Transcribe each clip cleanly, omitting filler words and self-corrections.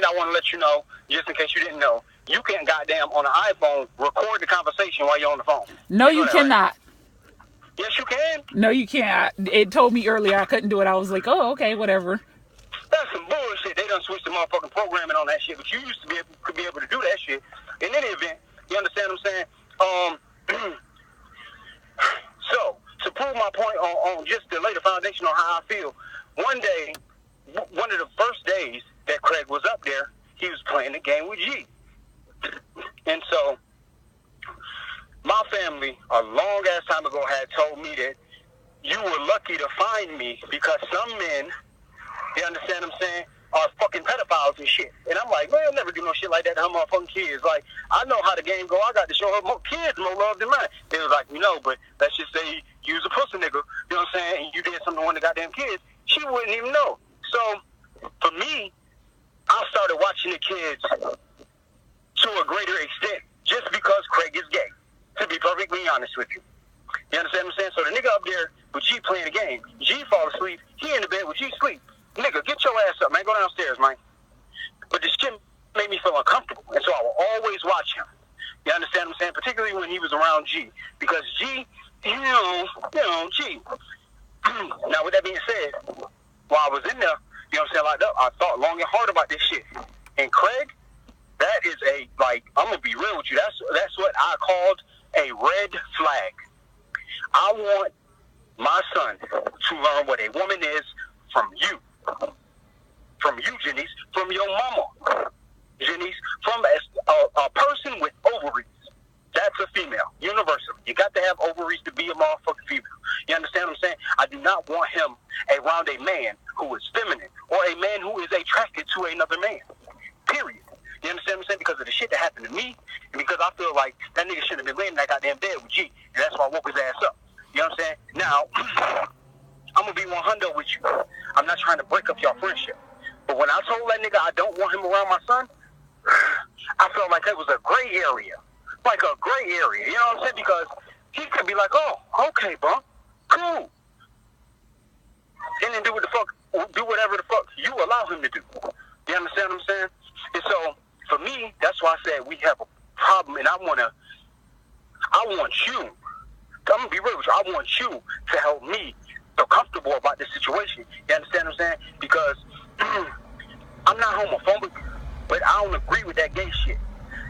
And I want to let you know, just in case you didn't know, you can goddamn on an iPhone record the conversation while you're on the phone. No, you cannot. Right? Yes, you can. No, you can't. It told me earlier I couldn't do it. I was like, oh, okay, whatever. That's some bullshit. They done switched the motherfucking programming on that shit, but you used to could be able to do that shit. In any event, you understand what I'm saying? So, to prove my point on just to lay the foundation on how I feel, one day, one of the first days that Craig was up there, he was playing the game with G. And so, my family, a long ass time ago, had told me that you were lucky to find me because some men, you understand what I'm saying, are fucking pedophiles and shit. And I'm like, man, I'll never do no shit like that to her motherfucking kids. Like, I know how the game go. I got to show her more kids more love than mine. They was like, but let's just say you was a pussy nigga, you know what I'm saying, and you did something to one of the goddamn kids. She wouldn't even know. So, for me, I started watching the kids to a greater extent just because Craig is gay, to be perfectly honest with you. You understand what I'm saying? So the nigga up there with G playing the game, G fall asleep, he in the bed with G sleep. Nigga, get your ass up, man. Go downstairs, man. But this shit made me feel uncomfortable, and so I will always watch him. You understand what I'm saying? Particularly when he was around G, because G, G. Now, with that being said, while I was in there, you know what I'm saying, locked up, I thought long and hard about this shit. And Craig, that is I'm gonna be real with you. That's what I called a red flag. I want my son to learn what a woman is from you. From you, Janice. From your mama, Janice. From a person with ovaries. That's a female. Universal. You got to have ovaries to be a motherfucking female. You understand what I'm saying? I do not want him around a man who is feminine or a man who is attracted to another man. Period. You understand what I'm saying? Because of the shit that happened to me, and because I feel like that nigga shouldn't have been laying in that goddamn bed with G. And that's why I woke his ass up. You know what I'm saying? Now, I'm going to be 100 with you. I'm not trying to break up your friendship. But when I told that nigga I don't want him around my son, I felt like it was a gray area. Like a gray area. You know what I'm saying? Because he could be like, oh, okay, bro. Cool. And then do whatever the fuck you allow him to do. You understand what I'm saying? And so, for me, that's why I said we have a problem, and I want you, I'm going to be real with you, I want you to help me feel comfortable about this situation. You understand what I'm saying? Because I'm not homophobic, but I don't agree with that gay shit.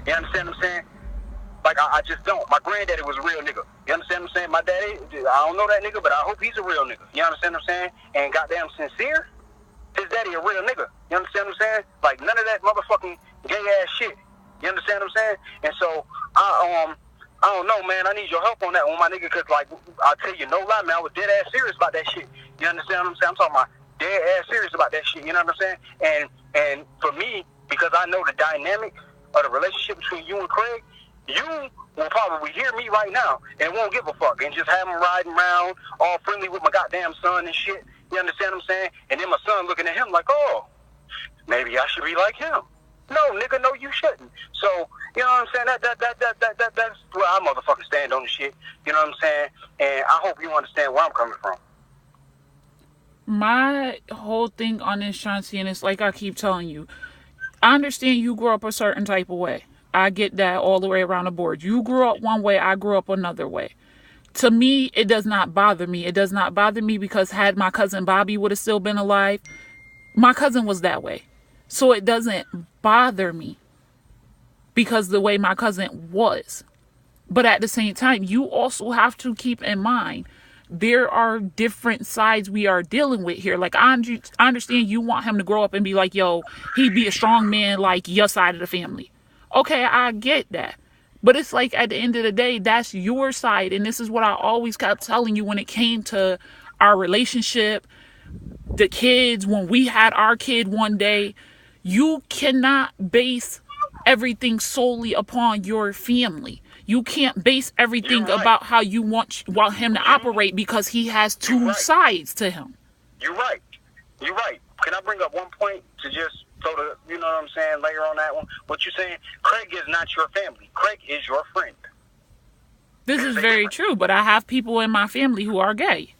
You understand what I'm saying? Like, I just don't. My granddaddy was a real nigga. You understand what I'm saying? My daddy, I don't know that nigga, but I hope he's a real nigga. You understand what I'm saying? And goddamn sincere, his daddy a real nigga. You understand what I'm saying? Like, none of that motherfucking gay-ass shit. You understand what I'm saying? And so, I don't know, man. I need your help on that one, my nigga, because, like, I'll tell you, no lie, man, I was dead-ass serious about that shit. You understand what I'm saying? I'm talking about dead-ass serious about that shit. You know what I'm saying? And for me, because I know the dynamic of the relationship between you and Craig, you will probably hear me right now and won't give a fuck and just have him riding around all friendly with my goddamn son and shit. You understand what I'm saying? And then my son looking at him like, oh, maybe I should be like him. No, nigga, no, you shouldn't. So, you know what I'm saying? That's where I motherfucking stand on the shit. You know what I'm saying? And I hope you understand where I'm coming from. My whole thing on this, Shanti, and it's like I keep telling you, I understand you grew up a certain type of way. I get that all the way around the board. You grew up one way, I grew up another way. To me, it does not bother me. It does not bother me because had my cousin Bobby would have still been alive, my cousin was that way. So it doesn't bother me because the way my cousin was. But at the same time, you also have to keep in mind there are different sides we are dealing with here. Like, I understand you want him to grow up and be like, yo, he'd be a strong man like your side of the family. Okay, I get that. But it's like at the end of the day, that's your side. And this is what I always kept telling you when it came to our relationship, the kids, when we had our kid one day. You cannot base everything solely upon your family. You can't base everything about how you want him to operate because he has two sides to him. You're right. You're right. Can I bring up one point to just throw the, you know what I'm saying, layer on that one? What you're saying, Craig is not your family. Craig is your friend. This is very true, but I have people in my family who are gay.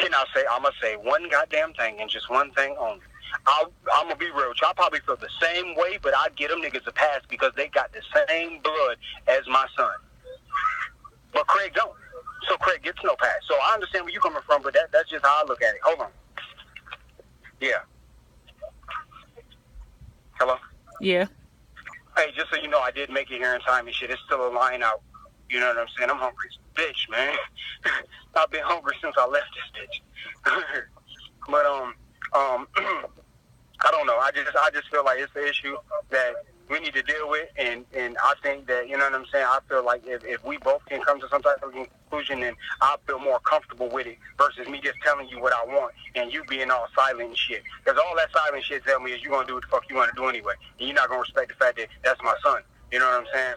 I'm going to say one goddamn thing and just one thing only. I'm gonna be real. I probably feel the same way, but I get them niggas a pass because they got the same blood as my son. But Craig don't. So Craig gets no pass. So I understand where you're coming from, but that's just how I look at it. Hold on. Yeah. Hello? Yeah. Hey, just so you know, I did make it here in time and shit. It's still a line out. You know what I'm saying? I'm hungry as a bitch, man. I've been hungry since I left this bitch. But I don't know. I just feel like it's an issue that we need to deal with, and I think that, you know what I'm saying, I feel like if we both can come to some type of conclusion, then I feel more comfortable with it versus me just telling you what I want and you being all silent and shit. Because all that silent shit tell me is you're going to do what the fuck you want to do anyway, and you're not going to respect the fact that that's my son. You know what I'm saying?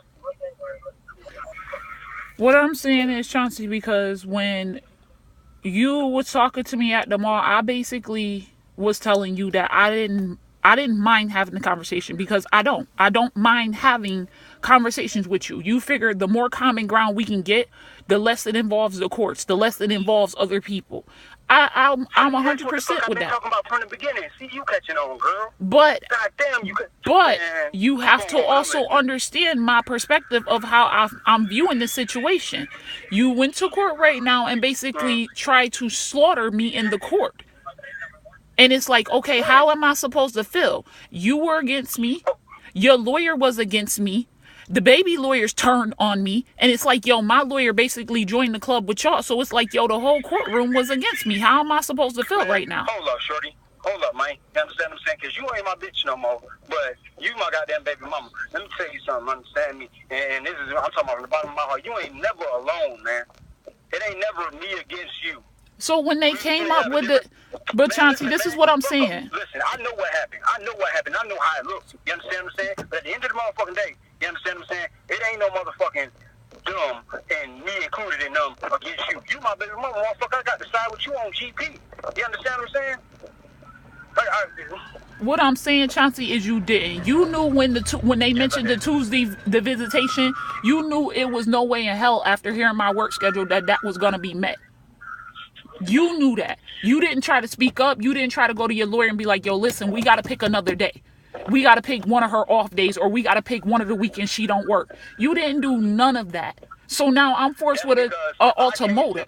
What I'm saying is, Chauncey, because when you was talking to me at the mall, I basically was telling you that I didn't mind having the conversation, because I don't mind having conversations with you. You figure the more common ground we can get, the less it involves the courts, the less it involves other people. I'm 100% with that. I've been talking about from the beginning. See, you catching on, girl. But goddamn, you have to also understand my perspective of how I'm viewing the situation. You went to court right now and basically tried to slaughter me in the court. And it's like, okay, how am I supposed to feel? You were against me. Your lawyer was against me. The baby lawyers turned on me. And it's like, yo, my lawyer basically joined the club with y'all. So it's like, yo, the whole courtroom was against me. How am I supposed to feel right now? Hold up, shorty. Hold up, man. You understand what I'm saying? Because you ain't my bitch no more. But you my goddamn baby mama. Let me tell you something. Understand me? And this is, I'm talking about from the bottom of my heart. You ain't never alone, man. It ain't never me against you. So when they came up with the... But Chauncey, this is what I'm saying. Listen, I know what happened. I know how it looks. You understand what I'm saying? But at the end of the motherfucking day, you understand what I'm saying? It ain't no motherfucking dumb, and me included in them, against you. You my baby mama, motherfucker. I got to side with you on GP. You understand what I'm saying? What I'm saying, Chauncey, is you didn't. You knew when they mentioned the Tuesday, the visitation, you knew it was no way in hell after hearing my work schedule that was going to be met. You knew that. You didn't try to speak up. You didn't try to go to your lawyer and be like, yo, listen, we got to pick another day. We got to pick one of her off days, or we got to pick one of the weekends she don't work. You didn't do none of that. So now I'm forced with an ultimatum.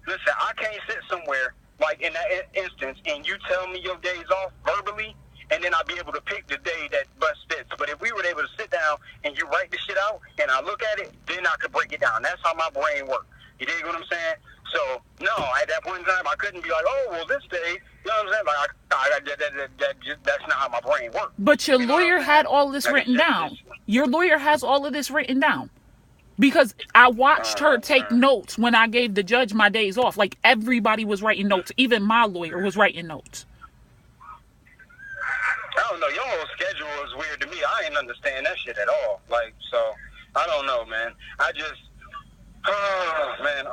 Listen, I can't sit somewhere like in that instance and you tell me your days off verbally, and then I'll be able to pick the day that best fits. But if we were able to sit down and you write the shit out and I look at it, then I could break it down. That's how my brain works. You dig what I'm saying? So, no, at that point in time, I couldn't be like, oh, well, this day, you know what I'm saying? Like, that's not how my brain works. But your lawyer had all this written down. Your lawyer has all of this written down. Because I watched her take notes when I gave the judge my days off. Like, everybody was writing notes. Even my lawyer was writing notes. I don't know. Your whole schedule is weird to me. I ain't understand that shit at all. Like, so, I don't know, man. I just... man,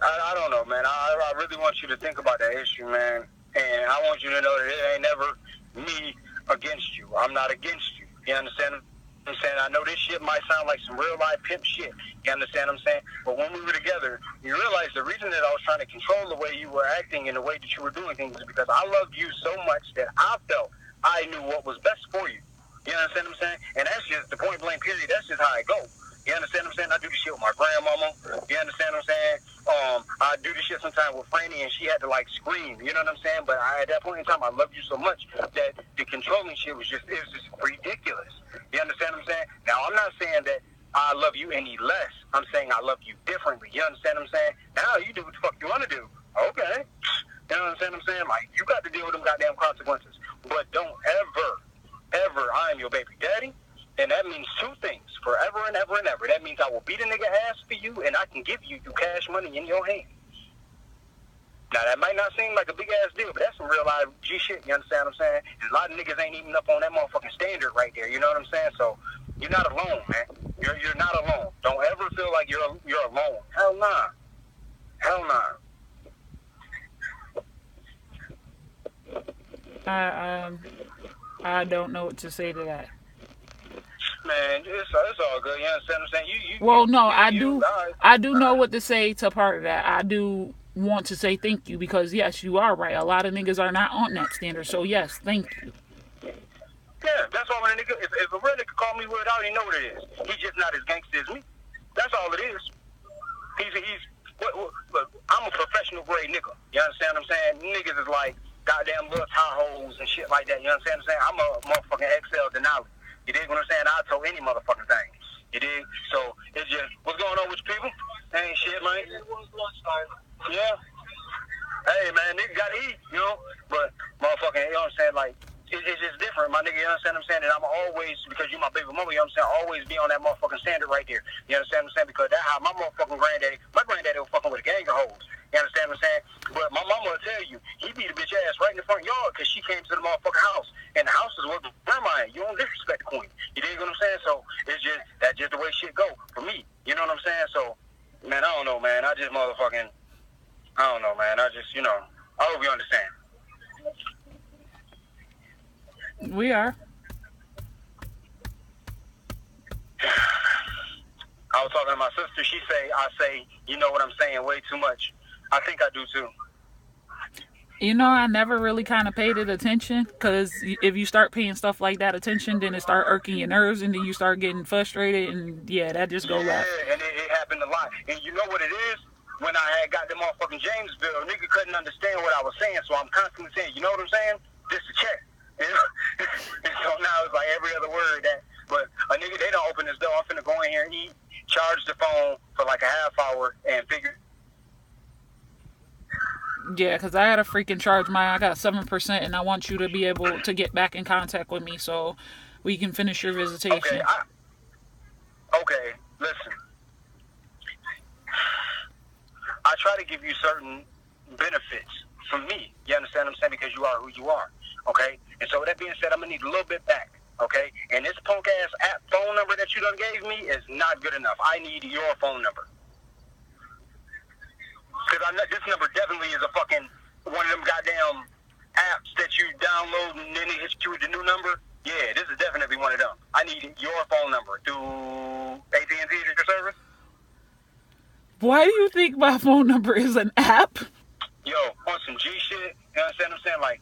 I don't know, man. I really want you to think about that issue, man. And I want you to know that it ain't never me against you. I'm not against you. You understand what I'm saying? I know this shit might sound like some real life pimp shit. You understand what I'm saying? But when we were together, you realize the reason that I was trying to control the way you were acting and the way that you were doing things is because I loved you so much that I felt I knew what was best for you. You understand what I'm saying? And that's just the point blank period. That's just how it goes. You understand what I'm saying? I do this shit with my grandmama. You understand what I'm saying? I do this shit sometimes with Franny, and she had to like scream. You know what I'm saying? But at that point in time, I loved you so much that the controlling shit was just ridiculous. You understand what I'm saying? Now, I'm not saying that I love you any less. I'm saying I love you differently. You understand what I'm saying? Now you do what the fuck you want to do. Okay. You know what I'm saying? Like, you got to deal with them goddamn consequences. But don't ever, I am your baby daddy. And that means two things, forever and ever and ever. That means I will beat a nigga ass for you, and I can give you cash money in your hand. Now, that might not seem like a big-ass deal, but that's some real life G shit, you understand what I'm saying? And a lot of niggas ain't even up on that motherfucking standard right there, you know what I'm saying? So, you're not alone, man. You're not alone. Don't ever feel like you're alone. Hell nah. Hell nah. I don't know what to say to that. Man, it's all good. You understand what I'm saying? I do know what to say to part of that. I do want to say thank you because, yes, you are right. A lot of niggas are not on that standard. So, yes, thank you. Yeah, that's all. When a nigga, if a real nigga call me weird, I already know what it is. He's just not as gangster as me. That's all it is. I'm a professional grade nigga. You understand what I'm saying? Niggas is like goddamn little Tahoes and shit like that. You understand what I'm saying? I'm a motherfucking XL Denali. You dig what I'm saying? I'll tow any motherfucking thing. You dig? So it's just, what's going on with you people? Ain't shit, man. Yeah. Hey, man, nigga gotta eat, you know? But motherfucking, you know what I'm saying? Like, it's just different, my nigga. You understand what I'm saying? And I'm always, because you my baby mama, you know what I'm saying? Always be on that motherfucking standard right there. You understand what I'm saying? Because that's how my motherfucking granddaddy was fucking with a gang of hoes. You understand what I'm saying? But my mama will tell you, he beat a bitch ass right in the front yard because she came to the motherfucking house. And the house is where the grandma at. You don't disrespect the queen. You dig what I'm saying? So it's just, that's just the way shit go for me. You know what I'm saying? So, man, I don't know, man. I just motherfucking, I don't know, man. I just, you know, I hope you understand. We are. I was talking to my sister. I say, you know what I'm saying way too much. I think I do too. You know, I never really kind of paid it attention because if you start paying stuff like that attention, then it start irking your nerves and then you start getting frustrated and yeah, that just go left. Yeah, and it happened a lot. And you know what it is? When I had got the motherfucking Jamesville, a nigga couldn't understand what I was saying, so I'm constantly saying, you know what I'm saying? This a check. You know? And so now it's like every other word that, but a nigga, they don't open this door. I'm finna go in here and eat, charge the phone for like a half hour and figure. Yeah, because I gotta freaking charge mine. I got 7% and I want you to be able to get back in contact with me so we can finish your visitation. Okay, listen. I try to give you certain benefits from me. You understand what I'm saying? Because you are who you are. Okay? And so with that being said, I'm going to need a little bit back. Okay? And this punk-ass app phone number that you done gave me is not good enough. I need your phone number. Because this number definitely is a fucking one of them goddamn apps that you download and then it hits you with the new number. Yeah, this is definitely one of them. I need your phone number through AT&T service. Why do you think my phone number is an app? Yo, on some G shit, you understand what I'm saying? Like,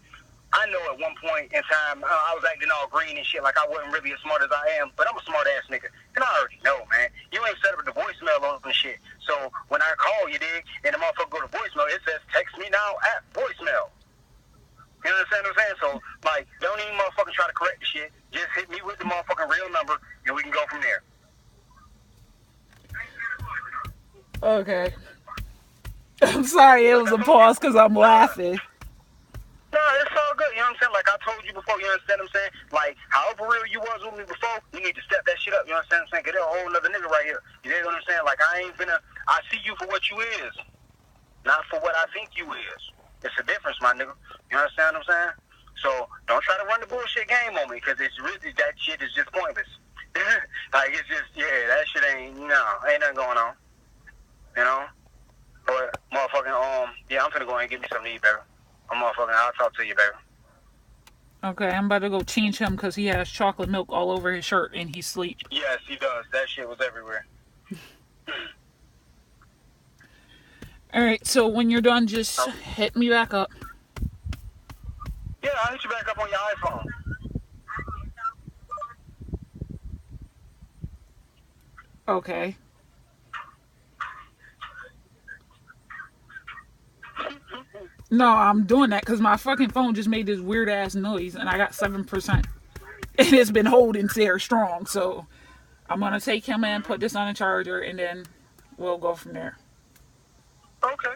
I know at one point in time, I was acting all green and shit, like I wasn't really as smart as I am, but I'm a smart-ass nigga. And I already know, man. You ain't set up the voicemail on and shit. So when I call you, dig, and the motherfucker go to voicemail, it says, text me now at voicemail. You understand what I'm saying? So, like, don't even motherfucking try to correct the shit. Just hit me with the motherfucking real number, and we can go from there. Okay. I'm sorry, it was a pause because I'm laughing. No, it's all good. You know what I'm saying? Like I told you before, you understand what I'm saying? Like, however real you was with me before, you need to step that shit up. You understand what I'm saying? Get a whole nother nigga right here. You know what I'm saying? Like, I see you for what you is, not for what I think you is. It's a difference, my nigga. You understand what I'm saying? So, don't try to run the bullshit game on me, because it's really, that shit is just pointless. Like, it's just, yeah, that shit ain't nothing going on. You know? But, motherfucking, yeah, I'm finna go ahead and get me something to eat, baby. I'll talk to you, baby. Okay, I'm about to go change him because he has chocolate milk all over his shirt and he's asleep. Yes, he does. That shit was everywhere. Alright, so when you're done, just hit me back up. Yeah, I'll hit you back up on your iPhone. Okay. No, I'm doing that because my fucking phone just made this weird ass noise and I got 7%. And it's been holding there strong, so I'm gonna take him in, put this on a charger, and then we'll go from there. Okay.